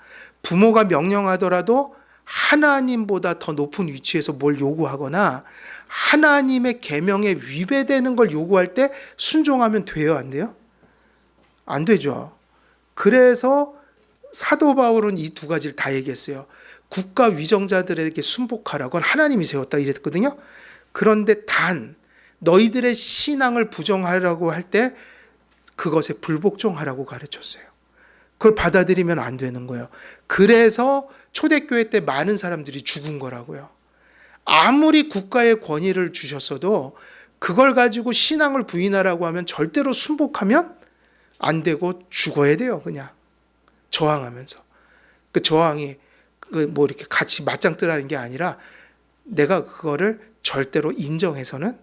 부모가 명령하더라도 하나님보다 더 높은 위치에서 뭘 요구하거나 하나님의 계명에 위배되는 걸 요구할 때 순종하면 돼요, 안 돼요? 안 되죠. 그래서 사도 바울은 이 두 가지를 다 얘기했어요. 국가 위정자들에게 순복하라고 그건 하나님이 세웠다 이랬거든요. 그런데 단 너희들의 신앙을 부정하라고 할 때 그것에 불복종하라고 가르쳤어요. 그걸 받아들이면 안 되는 거예요. 그래서 초대교회 때 많은 사람들이 죽은 거라고요. 아무리 국가의 권위를 주셨어도 그걸 가지고 신앙을 부인하라고 하면 절대로 순복하면 안 되고 죽어야 돼요. 그냥 저항하면서. 그 저항이 뭐 이렇게 같이 맞짱 뜨라는 게 아니라 내가 그거를 절대로 인정해서는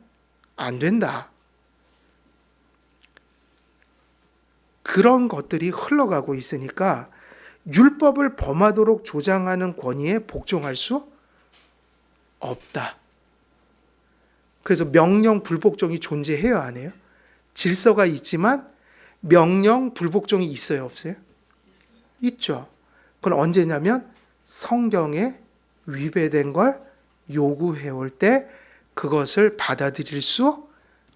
안 된다. 그런 것들이 흘러가고 있으니까 율법을 범하도록 조장하는 권위에 복종할 수 없다. 그래서 명령 불복종이 존재해요, 안 해요? 질서가 있지만 명령 불복종이 있어요, 없어요? 있죠. 그건 언제냐면 성경에 위배된 걸 요구해 올 때 그것을 받아들일 수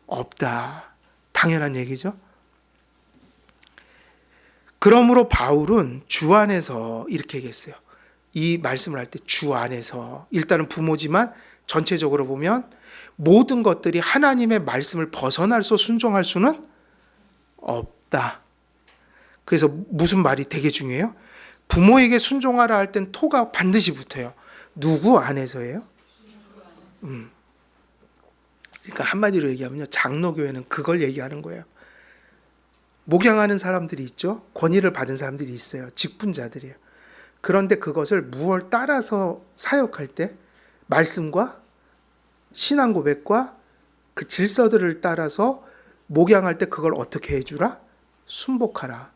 없다. 당연한 얘기죠. 그러므로 바울은 주 안에서 이렇게 얘기했어요. 이 말씀을 할 때 주 안에서 일단은 부모지만 전체적으로 보면 모든 것들이 하나님의 말씀을 벗어나서 순종할 수는 없다. 그래서 무슨 말이 되게 중요해요? 부모에게 순종하라 할 땐 토가 반드시 붙어요. 누구 안에서예요? 그러니까 한마디로 얘기하면요, 장로교회는 그걸 얘기하는 거예요. 목양하는 사람들이 있죠. 권위를 받은 사람들이 있어요. 직분자들이에요. 그런데 그것을 무엇 따라서 사역할 때 말씀과 신앙 고백과 그 질서들을 따라서 목양할 때 그걸 어떻게 해주라? 순복하라.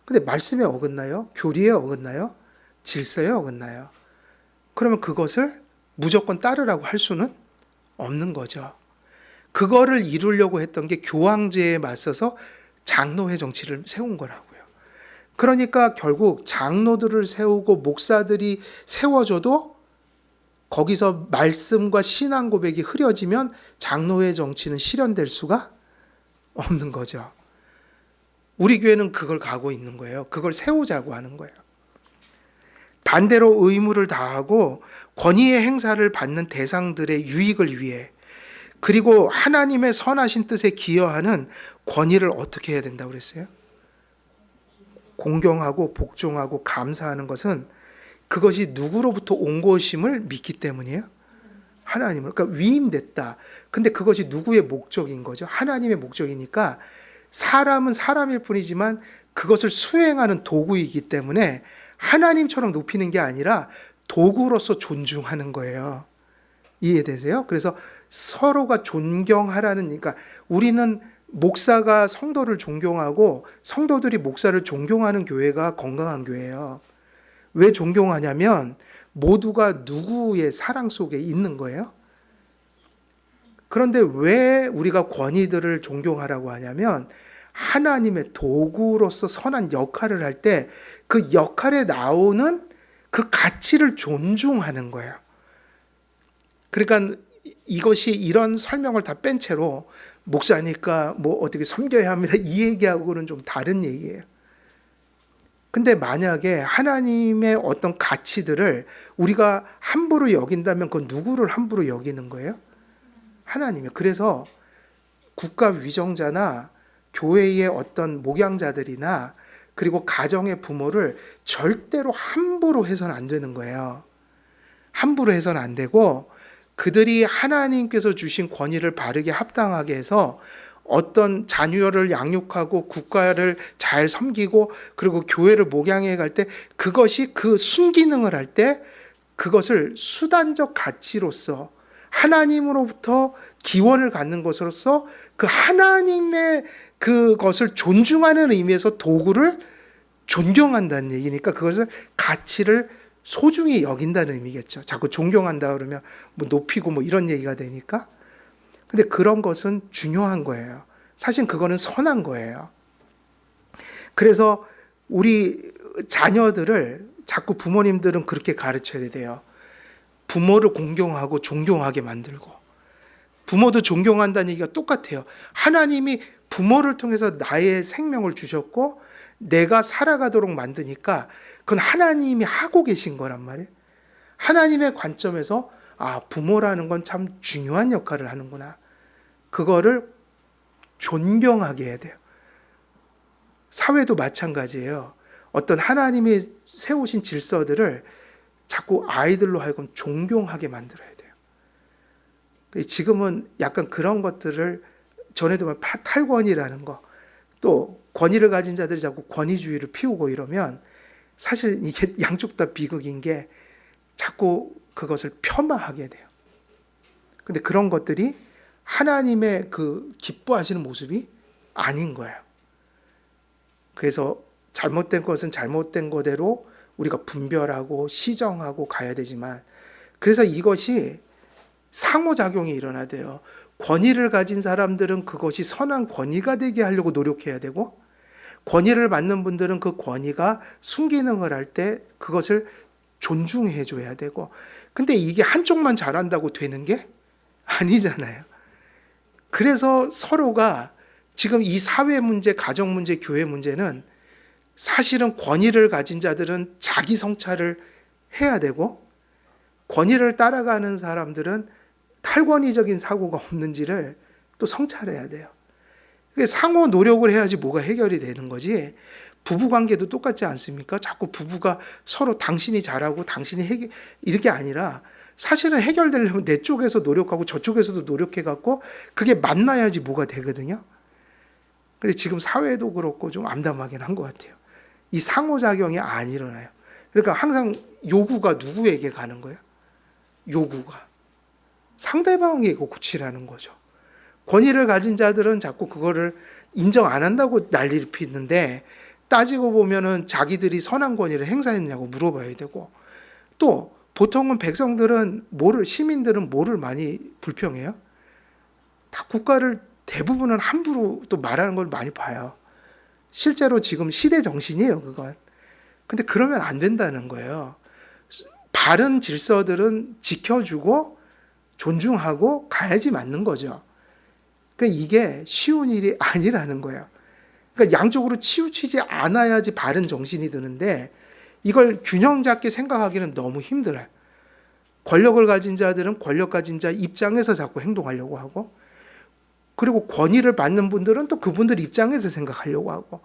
근데 말씀에 어긋나요? 교리에 어긋나요? 질서에 어긋나요? 그러면 그것을 무조건 따르라고 할 수는 없는 거죠. 그거를 이루려고 했던 게 교황제에 맞서서 장로회 정치를 세운 거라고요. 그러니까 결국 장로들을 세우고 목사들이 세워줘도 거기서 말씀과 신앙 고백이 흐려지면 장로회 정치는 실현될 수가 없는 거죠. 우리 교회는 그걸 가고 있는 거예요. 그걸 세우자고 하는 거예요. 반대로 의무를 다하고 권위의 행사를 받는 대상들의 유익을 위해 그리고 하나님의 선하신 뜻에 기여하는 권위를 어떻게 해야 된다고 그랬어요? 공경하고 복종하고 감사하는 것은 그것이 누구로부터 온 것임을 믿기 때문이에요. 하나님을. 그러니까 위임됐다. 근데 그것이 누구의 목적인 거죠? 하나님의 목적이니까 사람은 사람일 뿐이지만 그것을 수행하는 도구이기 때문에 하나님처럼 높이는 게 아니라 도구로서 존중하는 거예요. 이해되세요? 그래서 서로가 존경하라는, 그러니까 우리는 목사가 성도를 존경하고 성도들이 목사를 존경하는 교회가 건강한 교회예요. 왜 존경하냐면 모두가 누구의 사랑 속에 있는 거예요. 그런데 왜 우리가 권위들을 존경하라고 하냐면 하나님의 도구로서 선한 역할을 할 때 그 역할에 나오는 그 가치를 존중하는 거예요. 그러니까 이것이 이런 설명을 다 뺀 채로 목사니까 뭐 어떻게 섬겨야 합니다 이 얘기하고는 좀 다른 얘기예요. 근데 만약에 하나님의 어떤 가치들을 우리가 함부로 여긴다면 그 누구를 함부로 여기는 거예요? 하나님이요. 그래서 국가 위정자나 교회의 어떤 목양자들이나 그리고 가정의 부모를 절대로 함부로 해서는 안 되는 거예요. 함부로 해서는 안 되고 그들이 하나님께서 주신 권위를 바르게 합당하게 해서 어떤 자녀를 양육하고 국가를 잘 섬기고 그리고 교회를 목양해 갈 때 그것이 그 순기능을 할 때 그것을 수단적 가치로서 하나님으로부터 기원을 갖는 것으로서 그 하나님의 그것을 존중하는 의미에서 도구를 존경한다는 얘기니까 그것을 가치를 소중히 여긴다는 의미겠죠. 자꾸 존경한다 그러면 뭐 높이고 뭐 이런 얘기가 되니까. 근데 그런 것은 중요한 거예요. 사실 그거는 선한 거예요. 그래서 우리 자녀들을 자꾸 부모님들은 그렇게 가르쳐야 돼요. 부모를 공경하고 존경하게 만들고. 부모도 존경한다는 얘기가 똑같아요. 하나님이 부모를 통해서 나의 생명을 주셨고 내가 살아가도록 만드니까 그건 하나님이 하고 계신 거란 말이에요. 하나님의 관점에서 아, 부모라는 건 참 중요한 역할을 하는구나. 그거를 존경하게 해야 돼요. 사회도 마찬가지예요. 어떤 하나님이 세우신 질서들을 자꾸 아이들로 하여금 존경하게 만들어야 돼요. 지금은 약간 그런 것들을 전에도 말 탈권이라는 거, 또 권위를 가진 자들이 자꾸 권위주의를 피우고 이러면 사실 이게 양쪽 다 비극인 게 자꾸 그것을 폄하하게 돼요. 근데 그런 것들이 하나님의 그 기뻐하시는 모습이 아닌 거예요. 그래서 잘못된 것은 잘못된 거대로 우리가 분별하고 시정하고 가야 되지만 그래서 이것이 상호작용이 일어나대요. 권위를 가진 사람들은 그것이 선한 권위가 되게 하려고 노력해야 되고 권위를 받는 분들은 그 권위가 순기능을 할 때 그것을 존중해 줘야 되고 근데 이게 한쪽만 잘한다고 되는 게 아니잖아요. 그래서 서로가 지금 이 사회 문제, 가정 문제, 교회 문제는 사실은 권위를 가진 자들은 자기 성찰을 해야 되고 권위를 따라가는 사람들은 탈권위적인 사고가 없는지를 또 성찰해야 돼요. 상호 노력을 해야지 뭐가 해결이 되는 거지. 부부관계도 똑같지 않습니까? 자꾸 부부가 서로 당신이 잘하고 당신이 해결 이렇게 아니라 사실은 해결되려면 내 쪽에서 노력하고 저쪽에서도 노력해갖고 그게 만나야지 뭐가 되거든요. 근데 지금 사회도 그렇고 좀 암담하긴 한 것 같아요. 이 상호작용이 안 일어나요. 그러니까 항상 요구가 누구에게 가는 거예요? 요구가. 상대방에게 고치라는 거죠. 권위를 가진 자들은 자꾸 그거를 인정 안 한다고 난리를 피는데 따지고 보면은 자기들이 선한 권위를 행사했냐고 물어봐야 되고 또 보통은 백성들은 시민들은 뭐를 많이 불평해요? 다 국가를 대부분은 함부로 또 말하는 걸 많이 봐요. 실제로 지금 시대 정신이에요, 그건. 근데 그러면 안 된다는 거예요. 바른 질서들은 지켜주고 존중하고 가야지 맞는 거죠. 그러니까 이게 쉬운 일이 아니라는 거예요. 그러니까 양쪽으로 치우치지 않아야지 바른 정신이 드는데 이걸 균형 잡게 생각하기는 너무 힘들어요. 권력을 가진 자들은 권력 가진 자 입장에서 자꾸 행동하려고 하고 그리고 권위를 받는 분들은 또 그분들 입장에서 생각하려고 하고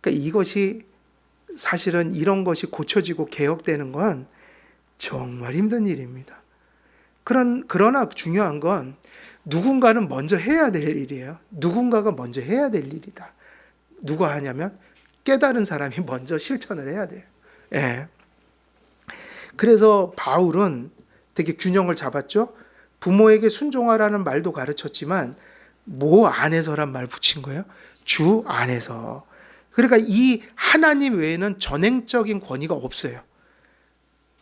그러니까 이것이 사실은 이런 것이 고쳐지고 개혁되는 건 정말 힘든 일입니다. 그러나 중요한 건 누군가는 먼저 해야 될 일이에요. 누군가가 먼저 해야 될 일이다. 누가 하냐면 깨달은 사람이 먼저 실천을 해야 돼요. 예. 그래서 바울은 되게 균형을 잡았죠. 부모에게 순종하라는 말도 가르쳤지만 뭐 안에서란 말 붙인 거예요? 주 안에서. 그러니까 이 하나님 외에는 전행적인 권위가 없어요.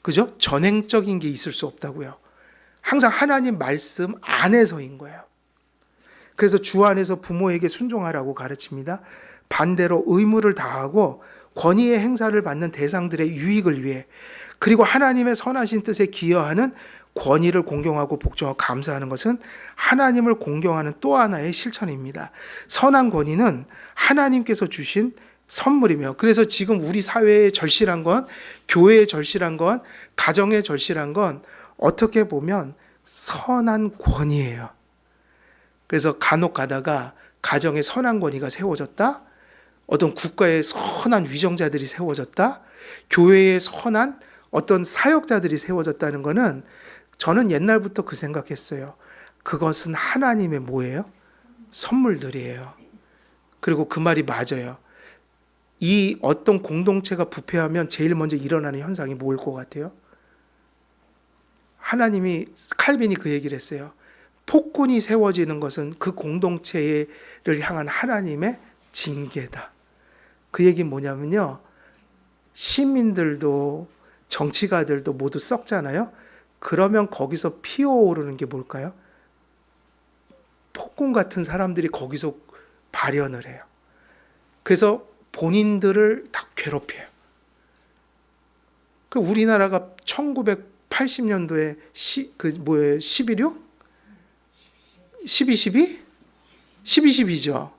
그죠? 전행적인 게 있을 수 없다고요. 항상 하나님 말씀 안에서인 거예요. 그래서 주 안에서 부모에게 순종하라고 가르칩니다. 반대로 의무를 다하고 권위의 행사를 받는 대상들의 유익을 위해 그리고 하나님의 선하신 뜻에 기여하는 권위를 공경하고 복종하고 감사하는 것은 하나님을 공경하는 또 하나의 실천입니다. 선한 권위는 하나님께서 주신 선물이며 그래서 지금 우리 사회의 절실한 건 교회의 절실한 건 가정의 절실한 건 어떻게 보면 선한 권위예요. 그래서 간혹 가다가 가정에 선한 권위가 세워졌다. 어떤 국가의 선한 위정자들이 세워졌다. 교회의 선한 어떤 사역자들이 세워졌다는 것은 저는 옛날부터 그 생각했어요. 그것은 하나님의 뭐예요? 선물들이에요. 그리고 그 말이 맞아요. 이 어떤 공동체가 부패하면 제일 먼저 일어나는 현상이 뭐일 것 같아요? 하나님이 칼빈이 그 얘기를 했어요. 폭군이 세워지는 것은 그 공동체를 향한 하나님의 징계다. 그 얘기 뭐냐면요. 시민들도 정치가들도 모두 썩잖아요. 그러면 거기서 피어오르는 게 뭘까요? 폭군 같은 사람들이 거기서 발현을 해요. 그래서 본인들을 다 괴롭혀요. 그 우리나라가 1980년도에 11.6? 12.12? 12.12죠.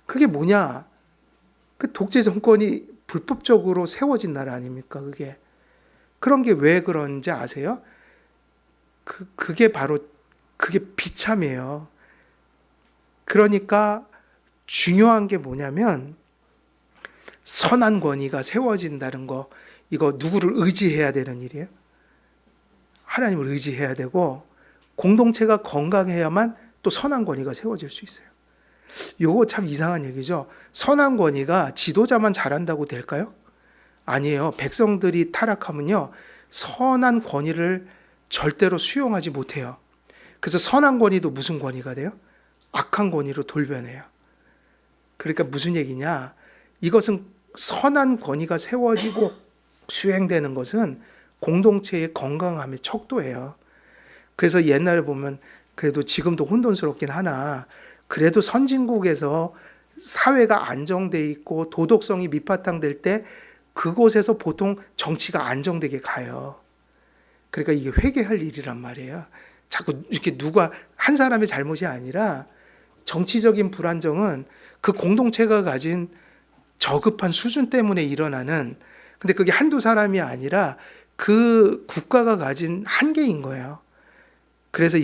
그게 뭐냐? 그 독재 정권이 불법적으로 세워진 나라 아닙니까? 그게. 그런 게 왜 그런지 아세요? 그게 바로 그게 비참해요. 그러니까 중요한 게 뭐냐면 선한 권위가 세워진다는 거 이거 누구를 의지해야 되는 일이에요? 하나님을 의지해야 되고 공동체가 건강해야만 또 선한 권위가 세워질 수 있어요. 이거 참 이상한 얘기죠. 선한 권위가 지도자만 잘한다고 될까요? 아니에요. 백성들이 타락하면요. 선한 권위를 절대로 수용하지 못해요. 그래서 선한 권위도 무슨 권위가 돼요? 악한 권위로 돌변해요. 그러니까 무슨 얘기냐? 이것은 선한 권위가 세워지고 수행되는 것은 공동체의 건강함의 척도예요. 그래서 옛날에 보면 그래도 지금도 혼돈스럽긴 하나 그래도 선진국에서 사회가 안정돼 있고 도덕성이 밑바탕될 때 그곳에서 보통 정치가 안정되게 가요. 그러니까 이게 회개할 일이란 말이에요. 자꾸 이렇게 누가 한 사람의 잘못이 아니라 정치적인 불안정은 그 공동체가 가진 저급한 수준 때문에 일어나는 근데 그게 한두 사람이 아니라 그 국가가 가진 한계인 거예요. 그래서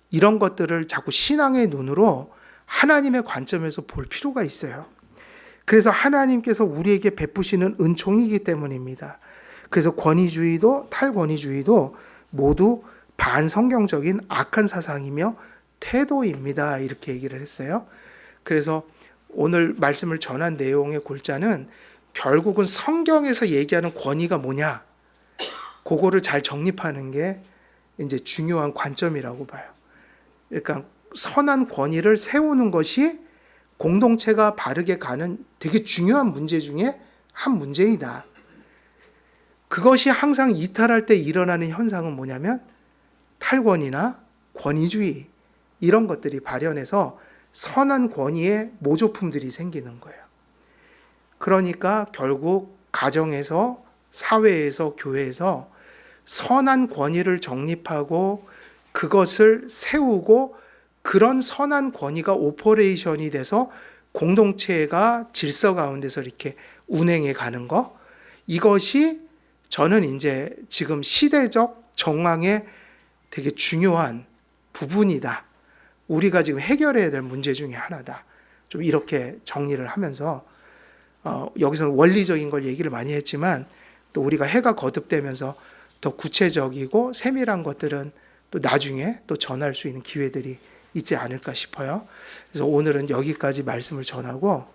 이런 것들을 자꾸 신앙의 눈으로 하나님의 관점에서 볼 필요가 있어요. 그래서 하나님께서 우리에게 베푸시는 은총이기 때문입니다. 그래서 권위주의도 탈권위주의도 모두 반성경적인 악한 사상이며 태도입니다. 이렇게 얘기를 했어요. 그래서 오늘 말씀을 전한 내용의 골자는 결국은 성경에서 얘기하는 권위가 뭐냐? 그거를 잘 정립하는 게 이제 중요한 관점이라고 봐요. 그러니까 선한 권위를 세우는 것이 공동체가 바르게 가는 되게 중요한 문제 중에 한 문제이다. 그것이 항상 이탈할 때 일어나는 현상은 뭐냐면 탈권이나 권위주의 이런 것들이 발현해서 선한 권위의 모조품들이 생기는 거예요. 그러니까 결국 가정에서 사회에서 교회에서 선한 권위를 정립하고 그것을 세우고 그런 선한 권위가 오퍼레이션이 돼서 공동체가 질서 가운데서 이렇게 운행해 가는 거 이것이 저는 이제 지금 시대적 정황의 되게 중요한 부분이다. 우리가 지금 해결해야 될 문제 중에 하나다. 좀 이렇게 정리를 하면서 여기서는 원리적인 걸 얘기를 많이 했지만 또 우리가 해가 거듭되면서 더 구체적이고 세밀한 것들은 또 나중에 또 전할 수 있는 기회들이 있지 않을까 싶어요. 그래서 오늘은 여기까지 말씀을 전하고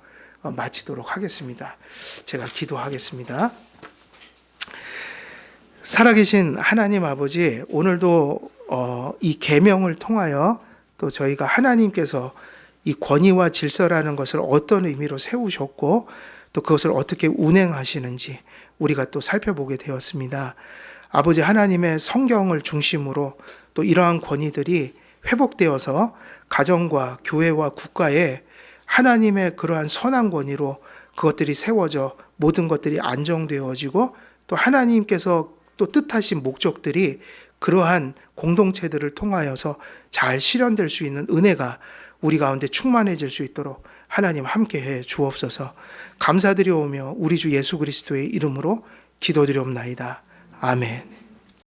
마치도록 하겠습니다. 제가 기도하겠습니다. 살아계신 하나님 아버지, 오늘도 이 계명을 통하여 또 저희가 하나님께서 이 권위와 질서라는 것을 어떤 의미로 세우셨고 또 그것을 어떻게 운행하시는지 우리가 또 살펴보게 되었습니다. 아버지 하나님의 성경을 중심으로 또 이러한 권위들이 회복되어서 가정과 교회와 국가에 하나님의 그러한 선한 권위로 그것들이 세워져 모든 것들이 안정되어지고 또 하나님께서 또 뜻하신 목적들이 그러한 공동체들을 통하여서 잘 실현될 수 있는 은혜가 우리 가운데 충만해질 수 있도록 하나님 함께해 주옵소서. 감사드리오며 우리 주 예수 그리스도의 이름으로 기도드리옵나이다. 아멘.